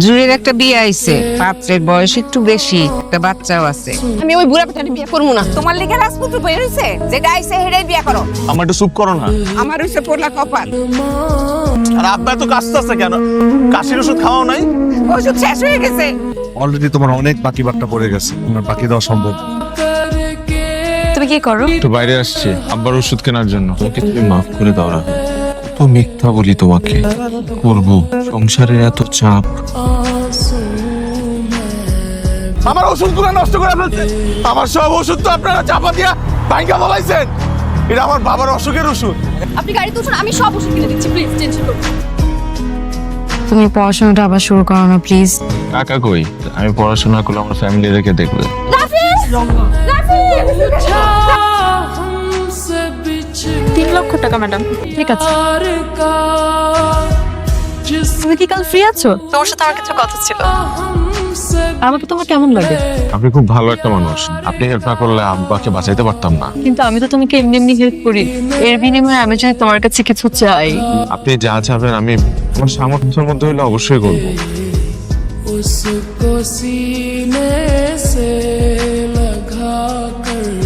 জুয়ের একটা বিয়ে আইছে, পাত্রের বয়স একটু বেশি, একটা বাচ্চাও আছে। আমি ওই বুড়া পেটারে বিয়ে করবো না। তোমার লিগে রাজপুত্র বই হয়েছে, যেটা আইছে হেডাই বিয়ে করো। আমার একটু চুপ করো না। আমার হইছে পোলা কপাল। আর আব্বা তো কাশতেছে কেন? কাশির ওষুধ খাওয়াও নাই? ওষুধ শেষ হয়ে গেছে। অলরেডি তোমার অনেক বাকি বাট্টা পড়ে গেছে, তোমার বাকি দেওয়া সম্ভব। তুমি কি করো? একটু বাইরে আসছি আব্বার ওষুধ কেনার জন্য। তোকে তুমি মাফ করে দাও না। কত মিথ্যা বলি তোমাকে, করবো সংসারের এত চাপ। আমার ওষুধগুলো নষ্ট করে ফেলছে। আমার সব ওষুধ তো আপনারা চাপা দিয়া ভাঙ্গা বলাইছেন। এটা আমার বাবার অসুখের ওষুধ। আপনি গাড়িতে উঠুন, আমি সব ওষুধ কিনে দিচ্ছি, প্লিজ টেনশন করুন। তুমি পড়াশোনাটা আবার শুরু করো না প্লিজ। কাকা কই? আমি পড়াশোনা করলে আমার ফ্যামিলি রেখে দেখবে। রাফিজ! রাফিজ! 3 লক্ষ টাকা ম্যাডাম। ঠিক আছে, তুমি কি কাল ফ্রি আছো? তোমার সাথে আমার কিছু কথা ছিল। আমাকে তোমার কেমন লাগে? আপনি খুব ভালো একটা মানুষ। আপনি হেল্প না করলে আব্বাকে বাঁচাইতে পারতাম না। কিন্তু আমি তো তোমাকে এমনি এমনি হেল্প করি, এর বিনিময়ে আমি যদি তোমার কাছে কিছু চাই। আপনি যা চাবেন আমি আমার সামর্থ্যের মধ্যে হলে অবশ্যই করবো।